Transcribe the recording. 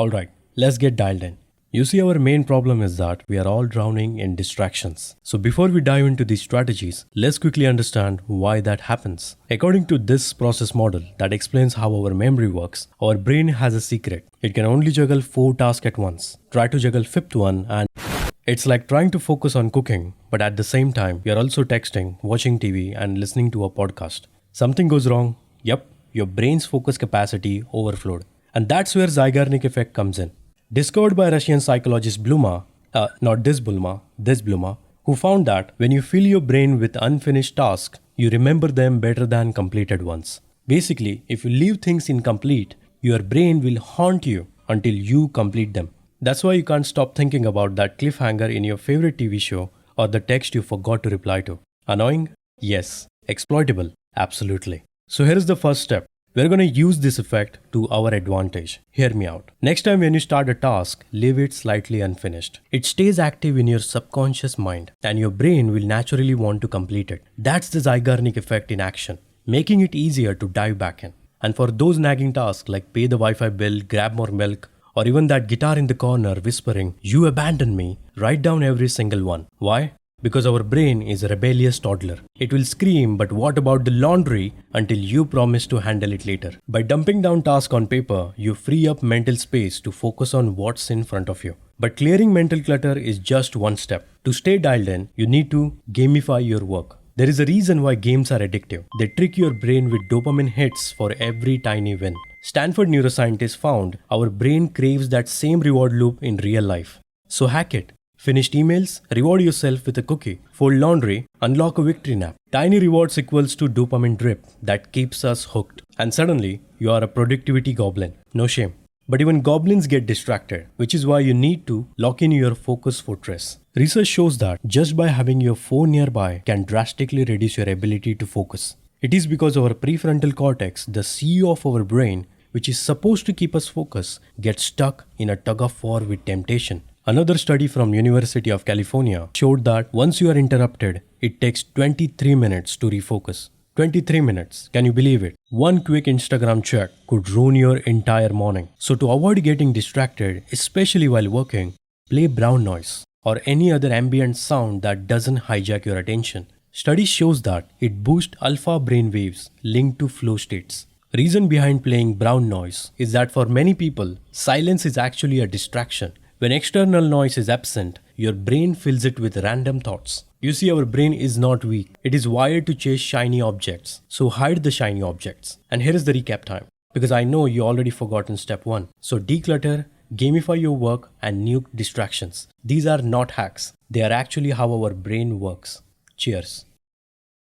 Alright, let's get dialed in. You see, our main problem is that we are all drowning in distractions. So before we dive into these strategies, let's quickly understand why that happens. According to this process model that explains how our memory works, our brain has a secret. It can only juggle 4 tasks at once. Try to juggle fifth one and it's like trying to focus on cooking, but at the same time, you're also texting, watching TV and listening to a podcast. Something goes wrong. Yep, your brain's focus capacity overflowed. And that's where Zeigarnik Effect comes in. Discovered by Russian psychologist Bluma, this Bluma, who found that when you fill your brain with unfinished tasks, you remember them better than completed ones. Basically, if you leave things incomplete, your brain will haunt you until you complete them. That's why you can't stop thinking about that cliffhanger in your favorite TV show or the text you forgot to reply to. Annoying? Yes. Exploitable? Absolutely. So here's the first step. We're going to use this effect to our advantage. Hear me out. Next time when you start a task, leave it slightly unfinished. It stays active in your subconscious mind and your brain will naturally want to complete it. That's the Zeigarnik effect in action, making it easier to dive back in. And for those nagging tasks like pay the Wi-Fi bill, grab more milk, or even that guitar in the corner whispering, "You abandoned me," write down every single one. Why? Because our brain is a rebellious toddler. It will scream, "But what about the laundry?" until you promise to handle it later. By dumping down tasks on paper, you free up mental space to focus on what's in front of you. But clearing mental clutter is just one step. To stay dialed in, you need to gamify your work. There is a reason why games are addictive. They trick your brain with dopamine hits for every tiny win. Stanford neuroscientists found our brain craves that same reward loop in real life. So hack it. Finished emails? Reward yourself with a cookie. Fold laundry? Unlock a victory nap. Tiny rewards equals to dopamine drip that keeps us hooked. And suddenly, you are a productivity goblin. No shame. But even goblins get distracted, which is why you need to lock in your focus fortress. Research shows that just by having your phone nearby can drastically reduce your ability to focus. It is because our prefrontal cortex, the CEO of our brain, which is supposed to keep us focused, gets stuck in a tug of war with temptation. Another study from University of California showed that once you are interrupted, it takes 23 minutes to refocus. 23 minutes, can you believe it? One quick Instagram check could ruin your entire morning. So to avoid getting distracted, especially while working, play brown noise or any other ambient sound that doesn't hijack your attention. Study shows that it boosts alpha brain waves linked to flow states. Reason behind playing brown noise is that for many people, silence is actually a distraction. When external noise is absent, your brain fills it with random thoughts. You see, our brain is not weak. It is wired to chase shiny objects. So hide the shiny objects. And here is the recap time. Because I know you already forgotten step 1. So declutter, gamify your work, and nuke distractions. These are not hacks. They are actually how our brain works. Cheers.